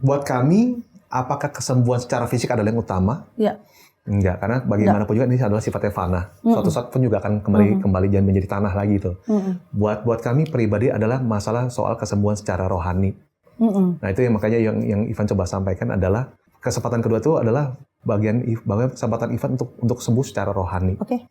buat kami, apakah kesembuhan secara fisik adalah yang utama? Ya. Enggak, karena bagaimanapun juga ini adalah sifatnya fana. Suatu saat pun juga akan kembali dan menjadi tanah lagi itu. Buat kami pribadi adalah masalah soal kesembuhan secara rohani. Nah itu yang makanya yang Ivan coba sampaikan adalah kesempatan kedua itu adalah bagian kesempatan Ivan untuk sembuh secara rohani. Oke.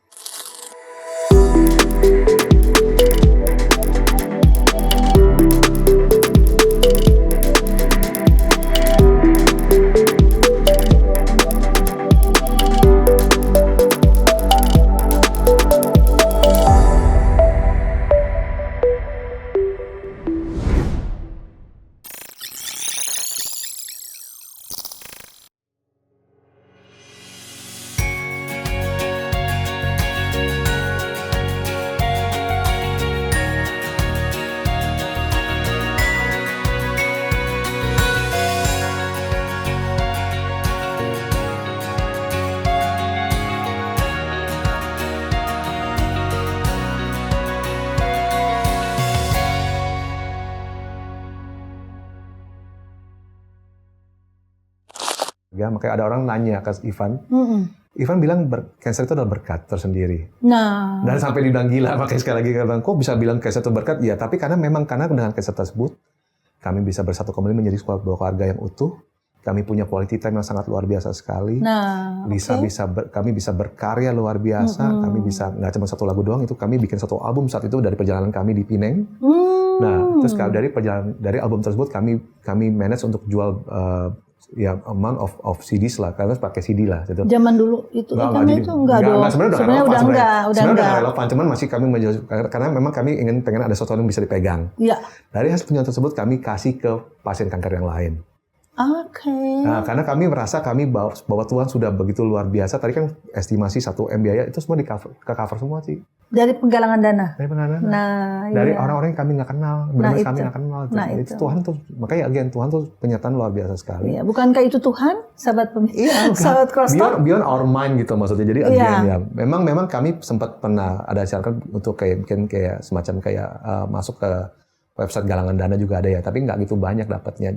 Ya, makanya ada orang nanya ke Ivan, Ivan bilang cancer itu adalah berkat tersendiri. Nah, dan sampai dibilang gila, makanya sekali lagi bilang, kok bisa bilang cancer itu berkat? Ya, tapi karena dengan cancer tersebut, kami bisa bersatu kembali menjadi sebuah keluarga yang utuh. Kami punya quality time yang sangat luar biasa sekali. Nah, kami bisa berkarya luar biasa. Kami bisa nggak cuma satu lagu doang, itu kami bikin satu album saat itu dari perjalanan kami di Pineng. Nah, terus dari album tersebut kami manage untuk jual amount of CDs lah, karena pakai CD lah. Gitu. Zaman dulu itu enggak dong. Sebenarnya udah enggak relevan, cuman masih kami menjual karena memang kami pengen ada sesuatu yang bisa dipegang. Iya. Dari hasil penjualan tersebut kami kasih ke pasien kanker yang lain. Oke. Nah, karena kami merasa bahwa Tuhan sudah begitu luar biasa. Tadi kan estimasi 1 M biaya itu semua ke cover semua sih. Dari penggalangan dana. Nah, dari orang-orang yang kami nggak kenal, benar-benar kami nggak kenal. Itu Tuhan tuh, makanya Tuhan tuh penyertaan luar biasa sekali. Iya, bukankah itu Tuhan, sahabat pemirsa? Sahabat Crosstalk. Beyond our mind gitu maksudnya. Jadi ya, memang kami sempat pernah ada siarkan untuk bikin semacam masuk ke website galangan dana juga ada ya, tapi nggak gitu banyak dapatnya.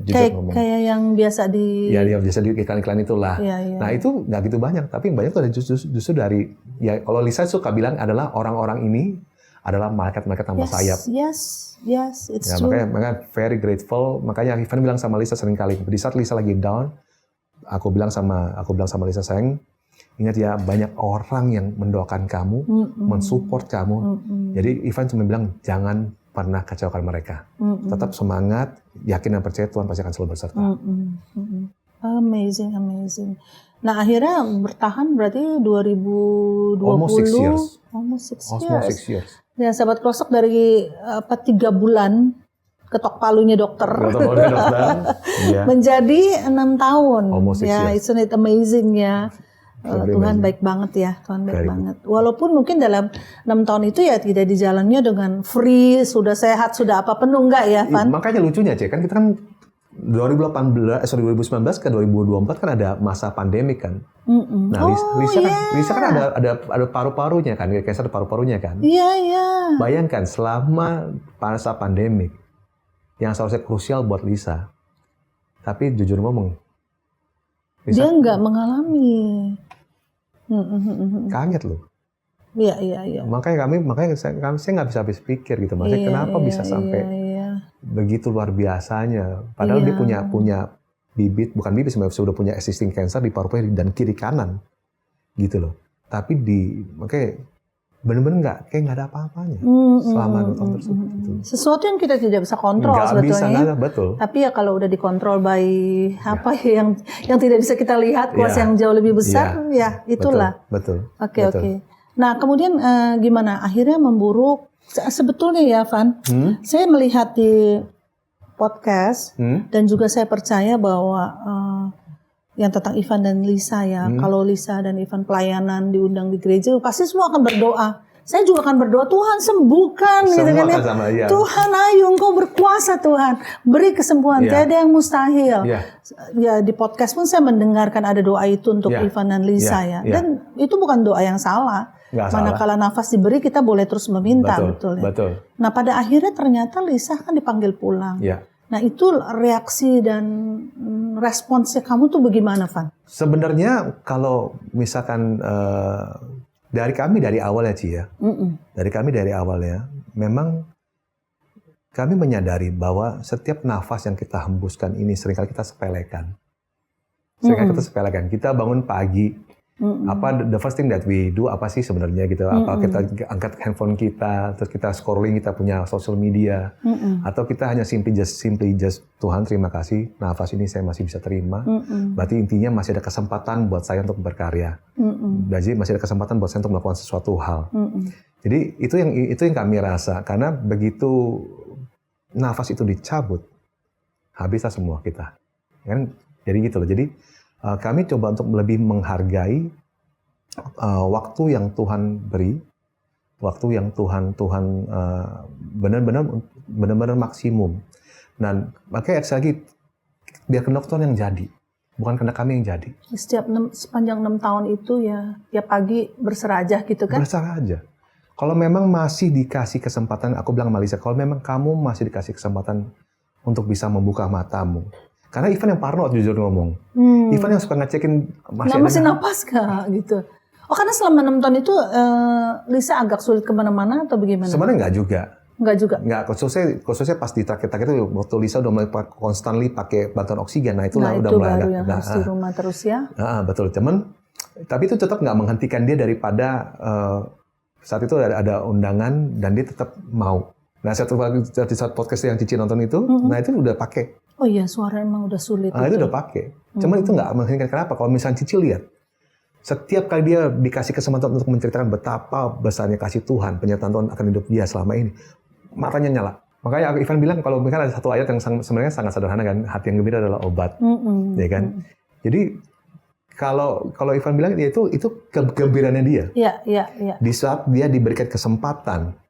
Kayak yang biasa di... Ya, biasa di iklan-iklan itulah. Iya. Nah itu nggak gitu banyak, tapi yang banyak tuh ada justru dari, ya kalau Lisa suka bilang adalah orang-orang ini adalah malaikat-malaikat tanpa sayap. Yes, it's true. Makanya very grateful. Makanya Ivan bilang sama Lisa sering kali, di saat Lisa lagi down, aku bilang sama Lisa, sayang, ingat ya, banyak orang yang mendoakan kamu, mensupport kamu. Jadi Ivan cuma bilang, jangan pernah kecewakan mereka. Tetap semangat, yakin dan percaya Tuhan pasti akan selalu berserta. Amazing. Nah, akhirnya bertahan berarti 2020. Almost 6 years. Almost 6 years. Ya, sahabat Crosstalk dari 3 bulan ketok palunya dokter. Yeah. Menjadi 6 tahun. Almost 6 years. Isn't it amazing ya? Tuhan baik banget ya, Tuhan baik banget. Walaupun mungkin dalam 6 tahun itu ya tidak di jalannya dengan free, sudah sehat, sudah apa penuh, enggak ya, Van? Makanya lucunya, Cek, kan kita kan 2019 ke 2024 kan ada masa pandemik kan. Nah, Lisa kan ada paru-parunya kan, cancer ada paru-parunya kan. Iya. Bayangkan selama masa pandemik yang seharusnya krusial buat Lisa. Tapi jujur ngomong, Lisa, dia nggak mengalami. Kaget loh. Iya. Makanya saya nggak bisa habis pikir gitu. Maksudnya kenapa bisa sampai begitu luar biasanya. Padahal dia punya bibit, bukan bibit sebenarnya, sudah punya existing cancer di paru-paru dan kiri kanan gitu loh. Tapi makanya benar-benar nggak ada apa-apanya selama 2 tahun tersebut. Gitu. Sesuatu yang kita tidak bisa kontrol sebetulnya. Betul. Tapi ya kalau udah dikontrol by yang tidak bisa kita lihat, kuasa yang jauh lebih besar, ya itulah. Betul. Oke. Nah, kemudian gimana? Akhirnya memburuk. Sebetulnya ya, Van, saya melihat di podcast dan juga saya percaya bahwa yang tentang Ivan dan Lisa ya. Kalau Lisa dan Ivan pelayanan diundang di gereja, pasti semua akan berdoa. Saya juga akan berdoa, Tuhan sembuhkan gitu kan ya. Tuhan ayo Engkau berkuasa Tuhan, beri kesembuhan, tiada yang mustahil. Ya di podcast pun saya mendengarkan ada doa itu untuk Ivan dan Lisa ya. Dan itu bukan doa yang salah. Manakala nafas diberi kita boleh terus meminta, betul ya. Nah pada akhirnya ternyata Lisa kan dipanggil pulang. Nah itu reaksi dan responsnya kamu tuh bagaimana, Van? Sebenarnya kalau misalkan dari kami dari awal ya, Ci ya. Dari kami dari awal ya, memang kami menyadari bahwa setiap nafas yang kita hembuskan ini seringkali kita sepelekan. Kita bangun pagi, the first thing that we do apa sih sebenarnya gitu? Apa kita angkat handphone kita, terus kita scrolling, kita punya social media, atau kita hanya simply just Tuhan terima kasih, nafas ini saya masih bisa terima. Berarti intinya masih ada kesempatan buat saya untuk berkarya. Berarti masih ada kesempatan buat saya untuk melakukan sesuatu hal. Jadi itu yang kami rasa, karena begitu nafas itu dicabut, habislah semua kita. Kan? Jadi gitu loh. Jadi kami coba untuk lebih menghargai waktu yang Tuhan beri, waktu yang Tuhan benar-benar maksimum. Dan makanya lagi biar kehendak Tuhan yang jadi, bukan kehendak kami yang jadi. Sepanjang 6 tahun itu ya tiap pagi berserah aja gitu kan? Berserah aja. Kalau memang masih dikasih kesempatan, aku bilang Malisa, kalau memang kamu masih dikasih kesempatan untuk bisa membuka matamu. Karena Ivan yang parno jujur ngomong. Ivan yang suka ngecekin masih napas kak gitu. Oh karena selama 6 tahun itu Lisa agak sulit kemana-mana atau bagaimana? Sebenarnya enggak juga. Enggak juga? Enggak, khususnya pas di terakhir-terakhir itu waktu Lisa udah mulai constantly pakai bantuan oksigen. Nah itu udah mulai baru yang harus di rumah terus ya? Betul, tapi itu tetap nggak menghentikan dia daripada saat itu ada undangan dan dia tetap mau. Nah di saat podcast yang Cici nonton itu, nah itu udah pakai. Oh iya, suara emang udah sulit. Itu udah pakai. Cuman itu nggak menghentikan. Kenapa? Kalau misalnya Cici lihat, setiap kali dia dikasih kesempatan untuk menceritakan betapa besarnya kasih Tuhan, penyertaan Tuhan akan hidup dia selama ini, matanya nyala. Makanya Ivan bilang kalau misalnya ada satu ayat yang sebenarnya sangat sederhana kan, hati yang gembira adalah obat, ya kan? Jadi kalau Ivan bilang ya itu kegembiraannya dia. Iya. Di saat dia diberikan kesempatan,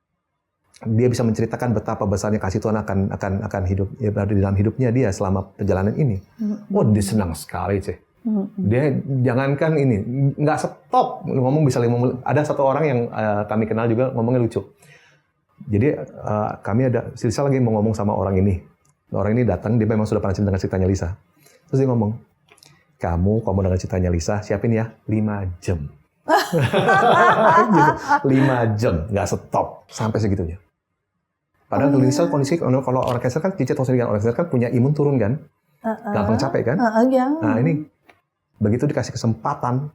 dia bisa menceritakan betapa besarnya kasih Tuhan akan hidup ya, di dalam hidupnya dia selama perjalanan ini. Dia senang sekali, Cek. Dia jangankan ini, nggak stop ngomong bisa 5 menit. Ada satu orang yang kami kenal juga ngomongnya lucu. Jadi kami ada Lisa lagi mau ngomong sama orang ini. Orang ini datang, dia memang sudah pernah dengar ceritanya Lisa. Terus dia ngomong, kamu kalau mau dengar ceritanya Lisa, siapin ya 5 jam. 5 jam, nggak stop sampai segitunya. Padahal Lisa kondisi kalau orang cancer kan, Cici tahu sendiri kan, orang cancer kan punya imun turun kan, gampang capek kan. Nah ini begitu dikasih kesempatan,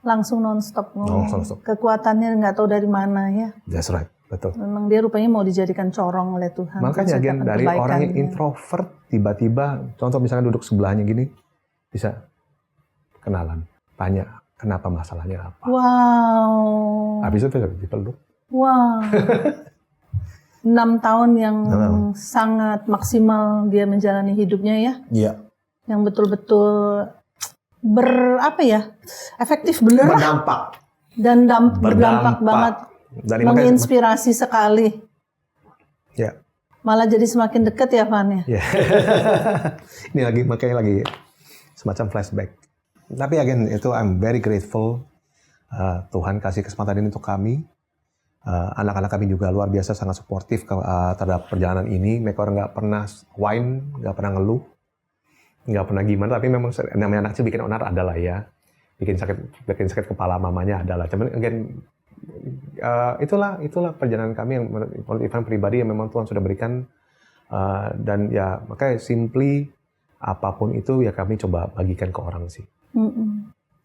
langsung nonstop ngomong. Non-stop. Kekuatannya nggak tahu dari mana ya. That's right, betul. Memang dia rupanya mau dijadikan corong oleh Tuhan. Makanya dari orang yang introvert tiba-tiba, contoh misalnya duduk sebelahnya gini, bisa kenalan, tanya kenapa masalahnya apa. Wow. Habis itu dipeluk. Wow. 6 tahun yang sangat maksimal dia menjalani hidupnya ya. Iya. Yang betul-betul efektif bener. Berdampak. Dan berdampak banget. Dan menginspirasi sekali. Ya. Malah jadi semakin dekat ya Van ya. Ini makanya lagi semacam flashback. Tapi again itu I'm very grateful. Tuhan kasih kesempatan ini untuk kami. Anak-anak kami juga luar biasa sangat suportif terhadap perjalanan ini. Mereka orang nggak pernah whine, nggak pernah ngeluh, nggak pernah gimana. Tapi memang namanya anak kecil bikin onar adalah ya, bikin sakit kepala mamanya adalah. Cuman again itulah perjalanan kami yang menurut Ivan pribadi yang memang Tuhan sudah berikan, dan ya makanya simply apapun itu ya kami coba bagikan ke orang sih.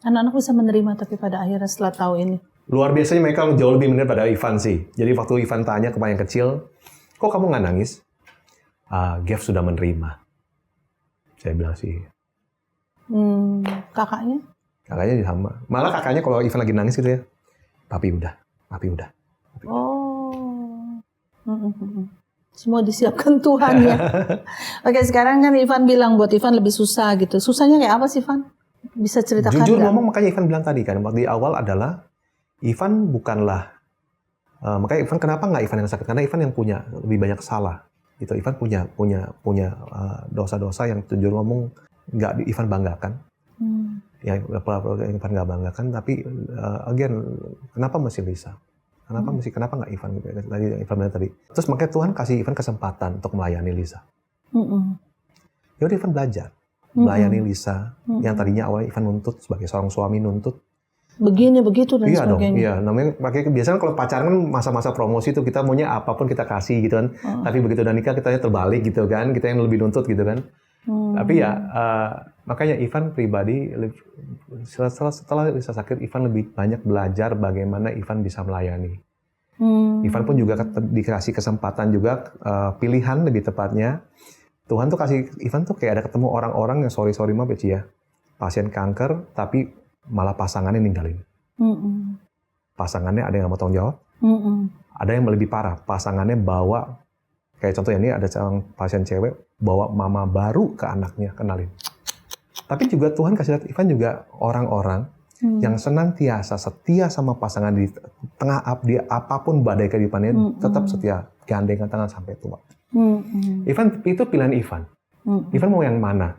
Anak-anak bisa menerima tapi pada akhirnya setelah tahu ini. Luar biasanya mereka jauh lebih menarik pada Ivan sih. Jadi waktu Ivan tanya ke yang kecil, kok kamu nggak nangis? Gev sudah menerima. Saya bilang sih. Kakaknya? Kakaknya sama. Malah kakaknya kalau Ivan lagi nangis gitu ya, papi udah. Oh. Semua disiapkan Tuhan ya. Oke, sekarang kan Ivan bilang buat Ivan lebih susah gitu. Susahnya kayak apa sih Ivan? Bisa ceritakan? Jujur ngomong makanya Ivan bilang tadi kan, waktu di awal adalah Ivan bukanlah, makanya Ivan kenapa nggak Ivan yang sakit? Karena Ivan yang punya lebih banyak salah. Gitu. Ivan punya dosa-dosa yang jujur ngomong nggak Ivan banggakan. Ya Ivan nggak banggakan. Tapi again, kenapa mesti Lisa? Kenapa nggak Ivan? Tadi Ivan bilang tadi. Terus makanya Tuhan kasih Ivan kesempatan untuk melayani Lisa. Ya udah Ivan belajar. melayani Lisa, yang tadinya awalnya Ivan nuntut sebagai seorang suami nuntut. Begini, begitu, dan Iya sebagainya. dong, iya. Namanya pakai biasanya kalau pacaran kan masa-masa promosi itu kita maunya apapun kita kasih gitu kan. Tapi begitu udah nikah kita terbalik gitu kan, kita yang lebih nuntut gitu kan. Tapi ya makanya Ivan pribadi setelah Lisa sakit, Ivan lebih banyak belajar bagaimana Ivan bisa melayani. Ivan pun juga dikasih kesempatan juga pilihan lebih tepatnya. Tuhan tuh kasih Ivan tuh kayak ada ketemu orang-orang yang sorry maaf ya, pasien kanker tapi malah pasangannya ninggalin. Pasangannya ada yang nggak mau tanggung jawab. Ada yang lebih parah, pasangannya bawa, kayak contohnya ini ada seorang pasien cewek bawa mama baru ke anaknya, kenalin. Tapi juga Tuhan kasih lihat Ivan juga orang-orang yang senantiasa setia sama pasangan di tengah dia apapun badai kehidupannya, tetap setia, gandengan tangan sampai tua. Ivan itu pilihan Ivan. Ivan mau yang mana?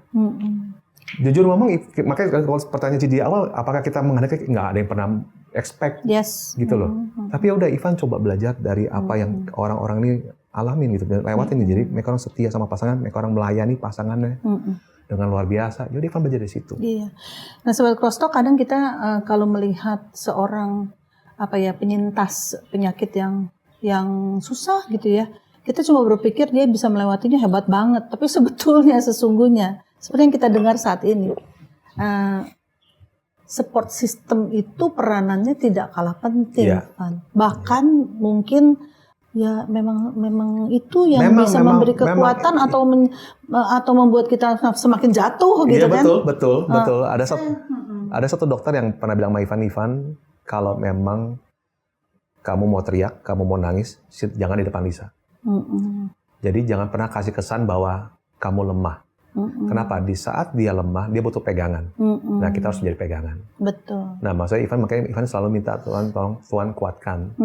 Jujur ngomong, makanya kalau pertanyaan di awal, apakah kita menghadapi, nggak ada yang pernah expect, gitu loh. Tapi ya udah, Ivan coba belajar dari apa yang orang-orang ini alamin gitu, dan lewatin. Jadi mereka orang setia sama pasangan, mereka orang melayani pasangannya dengan luar biasa. Jadi Ivan belajar dari situ. Iya. Nah, Sobat Crosstalk, kadang kita kalau melihat seorang penyintas penyakit yang susah gitu ya, kita cuma berpikir dia bisa melewatinya hebat banget. Tapi sebetulnya sesungguhnya seperti yang kita dengar saat ini, support system itu peranannya tidak kalah penting, Van. Bahkan mungkin ya memang itu yang bisa memberi kekuatan atau membuat kita semakin jatuh gitu kan? Iya betul. Ada satu dokter yang pernah bilang sama Ivan, kalau memang kamu mau teriak, kamu mau nangis, jangan di depan Lisa. Jadi jangan pernah kasih kesan bahwa kamu lemah. Kenapa? Di saat dia lemah, dia butuh pegangan. Nah, kita harus menjadi pegangan. Betul. Nah, makanya Ivan selalu minta Tuhan kuatkan.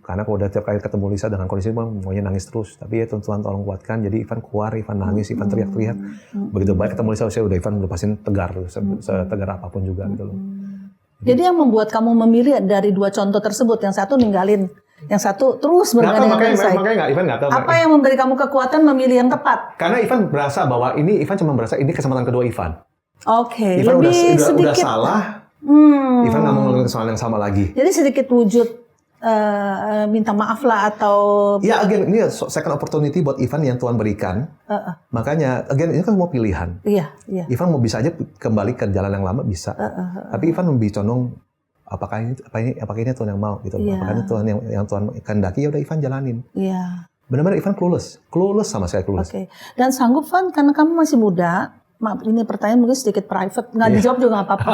Karena kalau udah tiap kali ketemu Lisa dengan kondisi maunya nangis terus. Tapi ya Tuhan tolong kuatkan. Jadi Ivan keluar, Ivan nangis, Ivan teriak-teriak. Begitu baik ketemu Lisa, udah Ivan lepasin tegar, setegar apapun juga gitu loh. Jadi yang membuat kamu memilih dari dua contoh tersebut, yang satu ninggalin, yang satu terus bergandeng selesai. Makanya Ivan nggak tahu. Apa yang memberi kamu kekuatan memilih yang tepat? Karena Ivan berasa bahwa Ivan cuma berasa ini kesempatan kedua Ivan. Oke. Ivan lebih udah sedikit salah. Ivan nggak mau ngelakuin kesalahan yang sama lagi. Jadi sedikit wujud minta maaf lah atau. Ya, again ini second opportunity buat Ivan yang Tuhan berikan. Makanya, again ini kan semua pilihan. Iya. Ivan mau bisa aja kembali ke jalan yang lama bisa. Tapi Ivan lebih condong apakah ini Tuhan yang mau gitu. Apakah ini Tuhan yang Tuhan kehendaki, ya udah Ivan jalanin. Iya. Benar-benar Ivan clueless sama saya clueless. Oke. Dan sanggup Van, karena kamu masih muda. Maaf, ini pertanyaan mungkin sedikit private, nggak dijawab juga nggak apa-apa.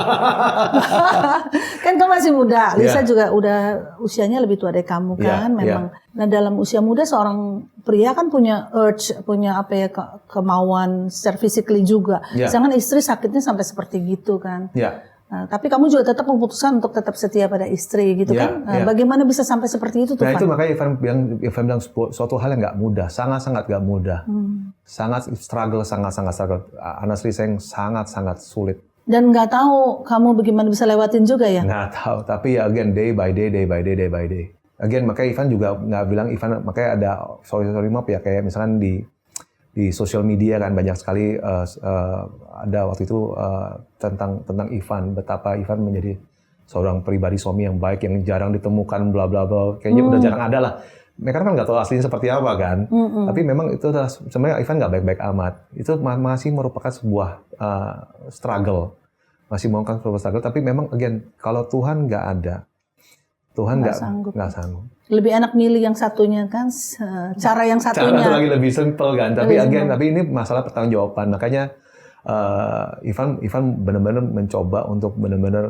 Kan kamu masih muda, Lisa juga udah usianya lebih tua dari kamu kan, memang. Nah, dalam usia muda seorang pria kan punya urge, punya kemauan secara physically juga. Sedangkan istri sakitnya sampai seperti gitu kan. Nah, tapi kamu juga tetap memutuskan untuk tetap setia pada istri gitu kan. Bagaimana bisa sampai seperti itu tuh? Nah, itu makanya Ivan bilang suatu hal yang nggak mudah, sangat-sangat nggak mudah. Sangat struggle. Honestly saying sangat-sangat sulit. Dan nggak tahu kamu bagaimana bisa lewatin juga ya? Nggak tahu, tapi again day by day. Again, makanya Ivan juga nggak bilang, makanya ada sorry maaf ya, kayak misalkan di sosial media kan banyak sekali ada waktu itu tentang Ivan, betapa Ivan menjadi seorang pribadi suami yang baik, yang jarang ditemukan, bla bla bla, kayaknya udah jarang ada lah. Mereka kan nggak tahu aslinya seperti apa kan, tapi memang itu adalah sebenarnya Ivan nggak baik-baik amat. Itu masih merupakan sebuah struggle, tapi memang again kalau Tuhan nggak ada, Tuhan nggak sanggup. Lebih enak milih yang satunya kan, cara yang satunya. Cara itu lagi lebih simple kan, tapi ini masalah pertanggungjawaban. Makanya Ivan benar-benar mencoba untuk benar-benar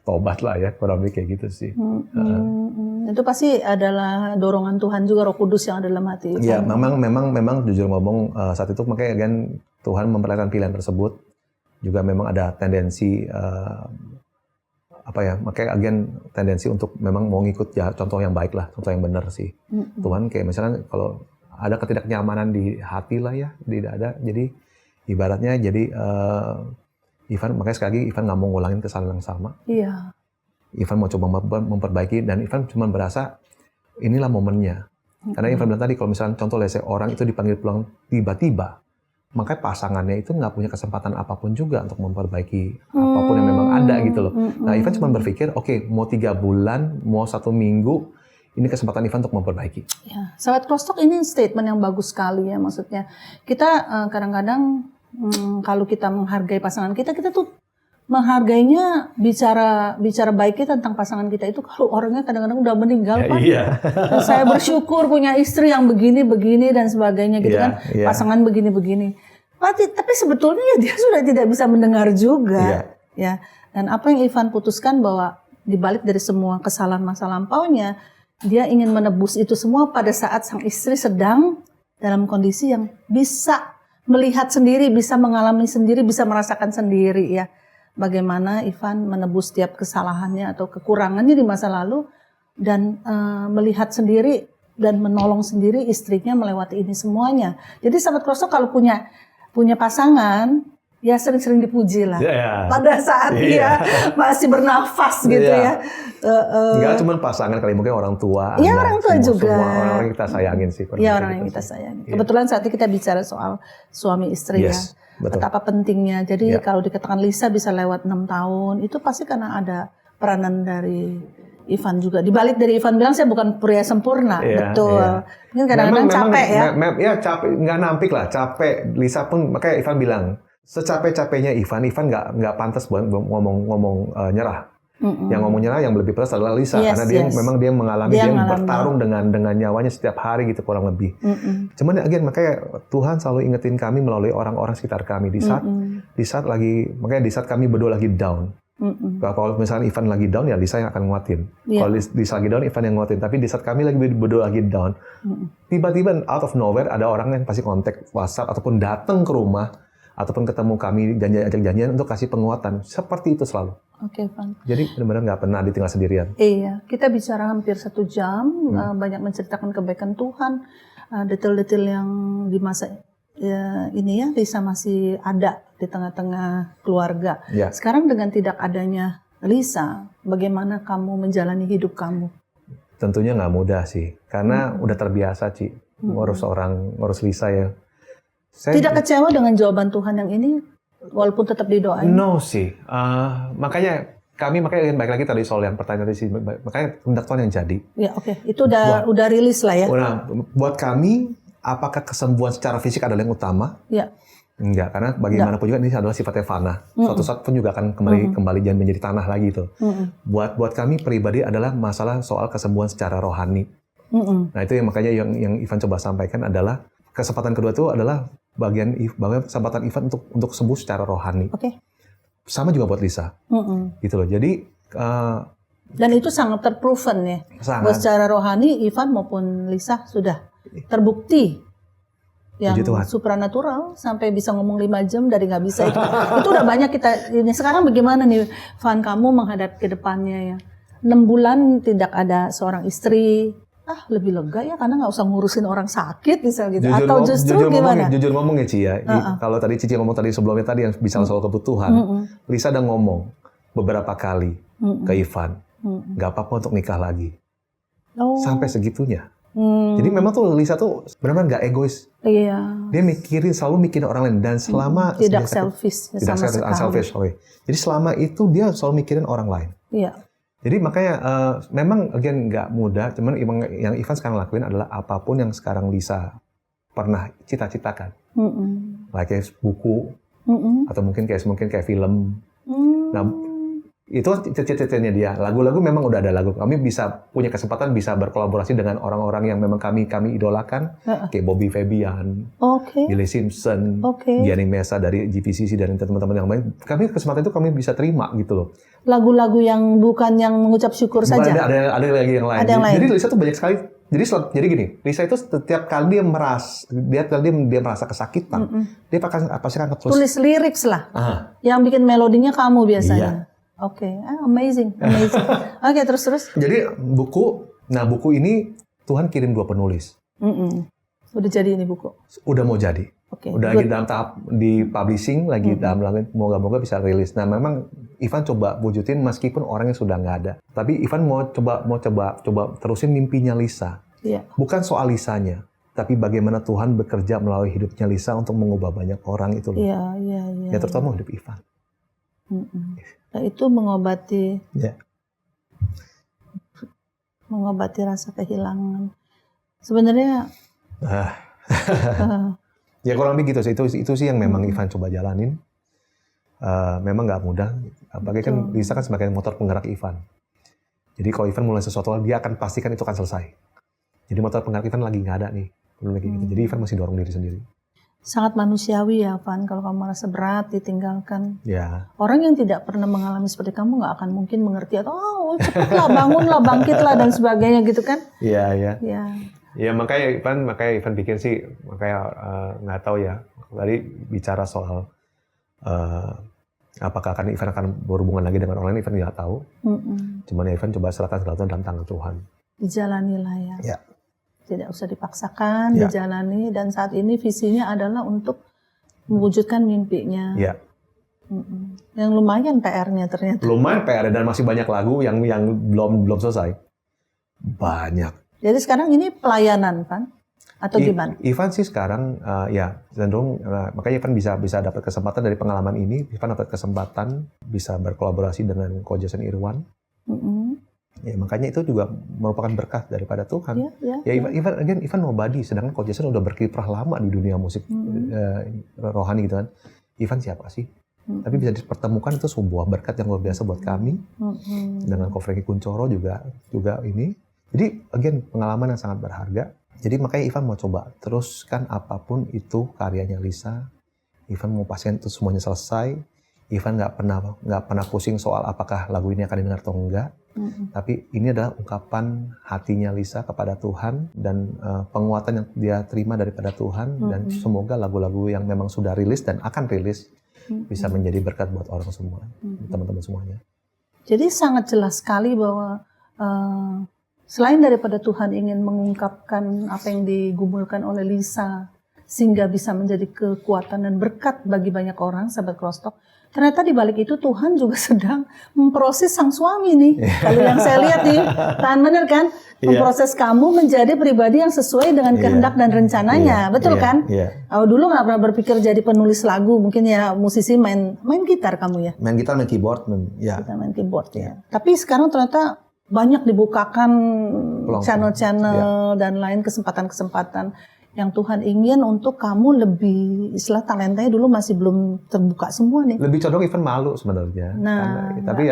tobat lah ya, kurang lebih kayak gitu sih. Itu pasti adalah dorongan Tuhan juga, Roh Kudus yang ada dalam hati. Ya, memang jujur ngomong saat itu makanya kan Tuhan memperlihatkan pilihan tersebut. Juga memang ada tendensi makanya tendensi untuk memang mau ngikut contoh yang baik lah, contoh yang benar sih. Tuhan kayak misalnya kalau ada ketidaknyamanan di hati lah ya, di dada, jadi ibaratnya Ivan, makanya sekali lagi Ivan nggak mau ngulangin kesalahan yang sama. Iya. Ivan mau coba memperbaiki, dan Ivan cuma berasa inilah momennya. Karena Ivan bilang tadi, kalau misalnya contoh orang itu dipanggil pulang tiba-tiba, makanya pasangannya itu nggak punya kesempatan apapun juga untuk memperbaiki apapun yang memang ada gitu loh. Nah, Ivan cuma berpikir, oke, mau 3 bulan, mau 1 minggu, ini kesempatan Ivan untuk memperbaiki. Ya, sahabat Crosstalk, ini statement yang bagus sekali ya, maksudnya kita kadang-kadang kalau kita menghargai pasangan kita tuh menghargainya bicara baiknya tentang pasangan kita itu kalau orangnya kadang-kadang udah meninggal, Pak. Iya. Saya bersyukur punya istri yang begini dan sebagainya gitu kan. Pasangan begini. Tapi sebetulnya ya dia sudah tidak bisa mendengar juga. Ya. Dan apa yang Ivan putuskan bahwa dibalik dari semua kesalahan masa lampaunya, dia ingin menebus itu semua pada saat sang istri sedang dalam kondisi yang bisa melihat sendiri, bisa mengalami sendiri, bisa merasakan sendiri ya. Bagaimana Ivan menebus setiap kesalahannya atau kekurangannya di masa lalu dan melihat sendiri dan menolong sendiri istrinya melewati ini semuanya. Jadi sahabat Crosstalk kalau punya pasangan ya sering-sering dipuji lah pada saat dia masih bernafas gitu ya. Enggak cuma pasangan kali, mungkin orang tua. Iya, orang tua juga. Semua orang yang kita sayangin sih. Iya, orang yang kita sayangi. Kebetulan saat ini kita bicara soal suami istri ya. Betul. Betapa pentingnya. Jadi kalau dikatakan Lisa bisa lewat 6 tahun, itu pasti karena ada peranan dari Ivan juga. Dibalik dari Ivan bilang saya bukan pria sempurna, betul. Mungkin kadang-kadang capek ya. Ya capek, nggak nampik lah, capek. Lisa pun, makanya Ivan bilang, secapek-capeknya Ivan nggak pantas buat ngomong nyerah. Yang ngomong nyerah yang lebih pantas adalah Lisa, karena memang dia mengalami, dia bertarung dengan nyawanya setiap hari gitu kurang lebih. Cuman again, makanya Tuhan selalu ingetin kami melalui orang-orang sekitar kami di saat kami berdua lagi down. Kalau misalnya Ivan lagi down, ya Lisa yang akan nguatin. Kalau Lisa lagi down, Ivan yang nguatin. Tapi di saat kami berdua lagi down, tiba-tiba out of nowhere ada orang yang pasti kontak WhatsApp ataupun datang ke rumah ataupun ketemu kami ajak janjian untuk kasih penguatan. Seperti itu selalu. Oke, Van. Jadi benar-benar nggak pernah ditinggal sendirian. Iya, kita bicara hampir 1 jam, banyak menceritakan kebaikan Tuhan, detail-detail yang di masa ini ya, Lisa masih ada di tengah-tengah keluarga. Sekarang dengan tidak adanya Lisa, bagaimana kamu menjalani hidup kamu? Tentunya nggak mudah sih, karena udah terbiasa Ci, ngurus Lisa ya. Tidak kecewa dengan jawaban Tuhan yang ini, walaupun tetap didoain? No sih, makanya balik lagi tadi soal yang pertanyaan tadi sih, makanya kehendak Tuhan yang jadi. Ya oke. Itu udah rilis lah ya. Nah, buat kami, apakah kesembuhan secara fisik adalah yang utama? Ya. Enggak, karena bagaimanapun juga ini adalah sifatnya fana. Suatu saat pun juga akan kembali dan menjadi tanah lagi itu. Buat kami pribadi adalah masalah soal kesembuhan secara rohani. Nah itu yang makanya yang Ivan coba sampaikan adalah kesempatan kedua itu adalah bagian kesempatan Ivan untuk sembuh secara rohani. Sama juga buat Lisa, gitu loh. Jadi dan itu sangat terproven ya. Bahwa secara rohani Ivan maupun Lisa sudah terbukti yang supranatural sampai bisa ngomong 5 jam dari nggak bisa itu. Itu udah banyak kita ini. Sekarang bagaimana nih Van, kamu menghadapi ke depannya ya? 6 bulan tidak ada seorang istri. Lebih lega ya karena nggak usah ngurusin orang sakit misalnya gitu. Atau justru gimana? Jujur ngomong ya Ci ya. Kalau tadi Cici ngomong tadi sebelumnya tadi yang bicara soal kebutuhan, Lisa udah ngomong beberapa kali ke Ivan, nggak apa-apa untuk nikah lagi. Sampai segitunya. Jadi memang tuh Lisa tuh benar-benar nggak egois. Dia selalu mikirin orang lain dan selama tidak selfish. Jadi selama itu dia selalu mikirin orang lain. Jadi makanya memang again nggak mudah, cuman yang Ivan sekarang lakuin adalah apapun yang sekarang Lisa pernah cita-citakan, kayak buku atau mungkin kayak film. Nah itu cita-citanya dia. Lagu-lagu memang udah ada lagu. Kami bisa punya kesempatan bisa berkolaborasi dengan orang-orang yang memang kami idolakan, kayak Bobby Fabian, Billy Simpson, Gianni Mesa dari GPCC dan teman-teman yang lain. Kesempatan itu kami bisa terima gitu loh. Lagu-lagu yang bukan yang mengucap syukur saja. Ada lagi yang lain. Jadi Lisa tuh banyak sekali. Jadi gini, Lisa itu setiap kali dia merasa kesakitan, dia pasti akan tulis lirik lah. Yang bikin melodinya kamu biasanya. Amazing. Oke, terus. Jadi buku ini Tuhan kirim 2 penulis. Udah jadi ini buku? Udah mau jadi. Udah lagi dalam tahap di publishing, lagi dalam moga-moga bisa rilis. Nah, memang Ivan coba wujudin meskipun orangnya sudah nggak ada. Tapi Ivan mau coba terusin mimpinya Lisa. Bukan soal Lisanya, tapi bagaimana Tuhan bekerja melalui hidupnya Lisa untuk mengubah banyak orang itu loh. Iya. Ya terutama hidup Ivan. Nah, itu mengobati. Ya. Mengobati rasa kehilangan. Sebenarnya. Ya kurang lebih gitu sih. Itu sih yang memang Ivan coba jalanin. Memang nggak mudah. Apalagi kan Lisa kan sebagai motor penggerak Ivan. Jadi kalau Ivan mulai sesuatu, dia akan pastikan itu akan selesai. Jadi motor penggerak Ivan lagi nggak ada nih. Gitu. Jadi Ivan masih dorong diri sendiri. Sangat manusiawi ya, Van. Kalau kamu merasa berat, ditinggalkan. Ya. Orang yang tidak pernah mengalami seperti kamu nggak akan mungkin mengerti atau cepatlah, bangunlah, bangkitlah dan sebagainya gitu kan? Iya. Ya makanya Ivan pikir sih, makanya nggak tahu ya. Tadi bicara soal apakah Ivan akan berhubungan lagi dengan orang lain, Ivan nggak tahu. Cuman ya Ivan coba serahkan segala dalam tangan Tuhan. Dijalanilah ya. Ya. Tidak usah dipaksakan, dijalani, dan saat ini visinya adalah untuk mewujudkan mimpinya. Ya. Yang lumayan PR-nya ternyata. Lumayan PR dan masih banyak lagu yang belum selesai. Banyak. Jadi sekarang ini pelayanan, Van? Atau gimana? Ivan sih sekarang ya cenderung makanya Ivan bisa dapat kesempatan dari pengalaman ini. Ivan dapat kesempatan bisa berkolaborasi dengan Ko Jason Irwan. Ya makanya itu juga merupakan berkah daripada Tuhan. Ivan nobody, sedangkan Ko Jason udah berkiprah lama di dunia musik rohani gitu kan. Ivan siapa sih? Tapi bisa dipertemukan, itu sebuah berkat yang luar biasa buat kami. Dengan Ko Franky Kuncoro juga ini. Jadi again pengalaman yang sangat berharga. Jadi makanya Ivan mau coba teruskan apapun itu karyanya Lisa. Ivan mau pastikan itu semuanya selesai. Ivan nggak pernah pusing soal apakah lagu ini akan didengar atau enggak. Tapi ini adalah ungkapan hatinya Lisa kepada Tuhan dan penguatan yang dia terima daripada Tuhan. Dan semoga lagu-lagu yang memang sudah rilis dan akan rilis bisa menjadi berkat buat orang semua, teman-teman semuanya. Jadi sangat jelas sekali bahwa selain daripada Tuhan ingin mengungkapkan apa yang digumulkan oleh Lisa sehingga bisa menjadi kekuatan dan berkat bagi banyak orang, sahabat Crosstalk, ternyata di balik itu Tuhan juga sedang memproses sang suami nih. Kalau yang saya lihat nih, Tan, bener kan? Memproses kamu menjadi pribadi yang sesuai dengan kehendak dan rencananya, betul kan? Dulu nggak pernah berpikir jadi penulis lagu, mungkin ya musisi main gitar kamu ya? Main gitar, main keyboard, main keyboard ya. Tapi sekarang ternyata banyak dibukakan channel-channel dan lain kesempatan-kesempatan yang Tuhan ingin untuk kamu lebih, istilah talentanya dulu masih belum terbuka semua nih. Lebih condong Ivan malu sebenarnya. Tapi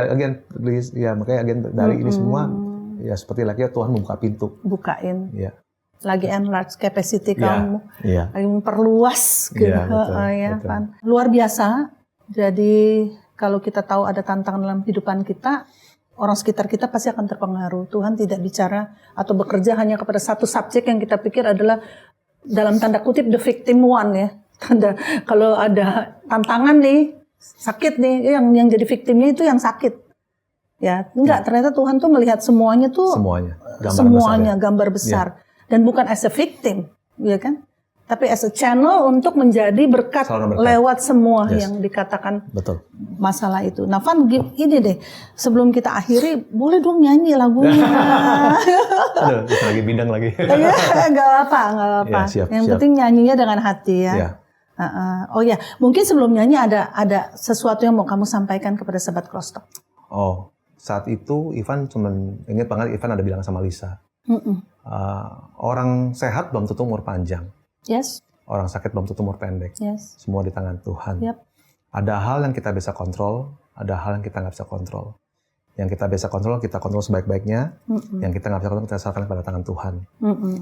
makanya dari ini semua ya seperti lagi Tuhan membuka pintu. Bukain. Ya. Lagi enlarge capacity kamu. Lagi memperluas gitu. Betul. Luar biasa. Jadi kalau kita tahu ada tantangan dalam kehidupan kita, orang sekitar kita pasti akan terpengaruh. Tuhan tidak bicara atau bekerja hanya kepada satu subjek yang kita pikir adalah dalam tanda kutip the victim one ya. Kalau ada tantangan nih, sakit nih, yang jadi victimnya itu yang sakit. Ya, enggak, ternyata Tuhan tuh melihat semuanya tuh gambar besar. Dan bukan as a victim, ya kan? Tapi as a channel untuk menjadi berkat lewat semua yang dikatakan masalah itu. Nah, Van, ini deh, sebelum kita akhiri, boleh dong nyanyi lagunya. Aduh, lagi bindang lagi. Nggak apa-apa. Yang penting nyanyinya dengan hati ya. Oh ya, mungkin sebelum nyanyi ada sesuatu yang mau kamu sampaikan kepada sahabat Crosstalk. Oh, saat itu Ivan cuman ingat banget Ivan ada bilang sama Lisa, orang sehat belum tentu umur panjang. Yes. Orang sakit belum tentu umur pendek. Yes. Semua di tangan Tuhan. Yep. Ada hal yang kita bisa kontrol, ada hal yang kita nggak bisa kontrol. Yang kita bisa kontrol, kita kontrol sebaik-baiknya. Yang kita nggak bisa kontrol, kita serahkan pada tangan Tuhan.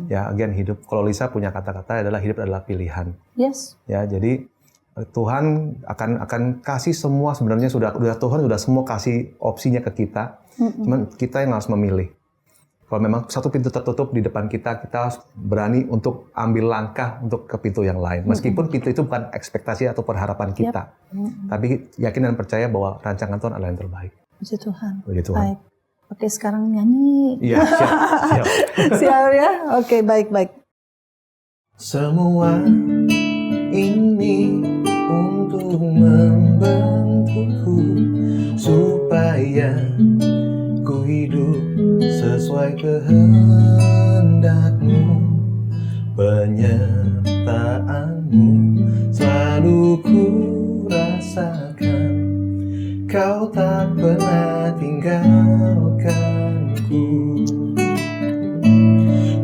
Ya, again, hidup. Kalau Lisa punya kata-kata adalah hidup adalah pilihan. Yes. Ya, jadi Tuhan akan kasih semua, sebenarnya Tuhan sudah semua kasih opsinya ke kita. Cuman kita yang harus memilih. Kalau memang satu pintu tertutup di depan kita, kita harus berani untuk ambil langkah untuk ke pintu yang lain. Meskipun pintu itu bukan ekspektasi atau perharapan kita. Tapi yakin dan percaya bahwa rancangan Tuhan adalah yang terbaik. Puji Tuhan. Puji Tuhan. Baik. Oke, sekarang nyanyi. Iya, siap. Siap ya? Oke, baik. Semua ini untuk membantuku supaya ku hidup sesuai kehendak-Mu. rasakan, kau tak pernah tinggalkanku.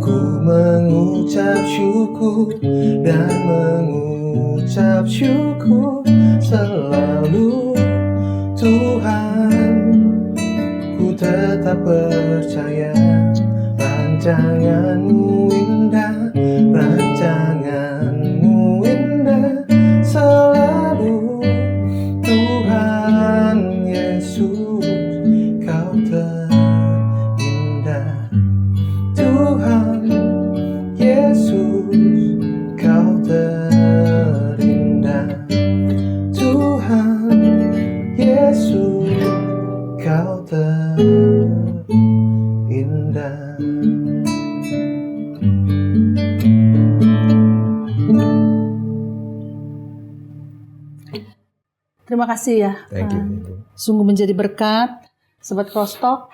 Ku mengucap syukur dan mengucap syukur selalu, Tuhan. Ku tetap percaya rancangan-Mu indah, rancangan-Mu indah selalu, Tuhan Yesus, Kau terindah. Tuhan Yesus, Kau terindah. Tuhan Yesus, Kau terindah. Terima kasih ya. Thank you. Sungguh menjadi berkat, Sobat Crosstalk.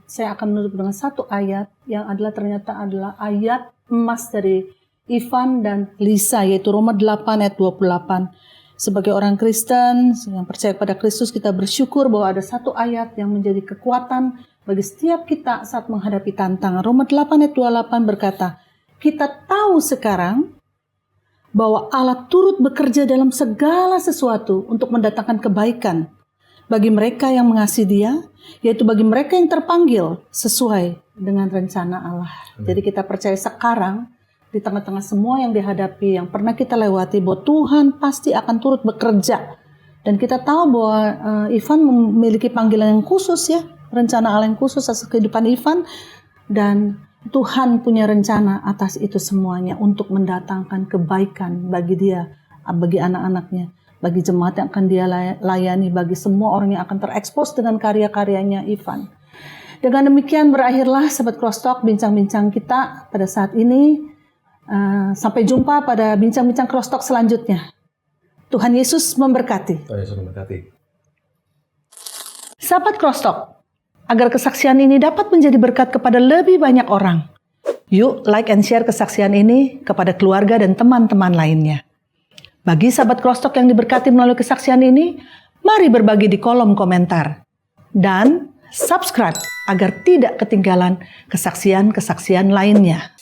Saya akan menutup dengan satu ayat yang ternyata adalah ayat emas dari Ivan dan Lisa, yaitu Roma 8 ayat 28. Sebagai orang Kristen yang percaya pada Kristus, kita bersyukur bahwa ada satu ayat yang menjadi kekuatan bagi setiap kita saat menghadapi tantangan. Roma 8 ayat 28 berkata, kita tahu sekarang bahwa Allah turut bekerja dalam segala sesuatu untuk mendatangkan kebaikan bagi mereka yang mengasihi Dia, yaitu bagi mereka yang terpanggil sesuai dengan rencana Allah. Jadi kita percaya sekarang di tengah-tengah semua yang dihadapi, yang pernah kita lewati, bahwa Tuhan pasti akan turut bekerja. Dan kita tahu bahwa Ivan memiliki panggilan yang khusus ya, rencana Allah yang khusus atas kehidupan Ivan, dan Tuhan punya rencana atas itu semuanya untuk mendatangkan kebaikan bagi dia, bagi anak-anaknya, bagi jemaat yang akan dia layani, bagi semua orang yang akan terekspos dengan karya-karyanya Ivan. Dengan demikian berakhirlah Sobat Crosstalk bincang-bincang kita pada saat ini. Sampai jumpa pada bincang-bincang Crosstalk selanjutnya. Tuhan Yesus memberkati. Tuhan Yesus memberkati. Sahabat Crosstalk, agar kesaksian ini dapat menjadi berkat kepada lebih banyak orang, yuk like and share kesaksian ini kepada keluarga dan teman-teman lainnya. Bagi sahabat Crosstalk yang diberkati melalui kesaksian ini, mari berbagi di kolom komentar. Dan subscribe agar tidak ketinggalan kesaksian-kesaksian lainnya.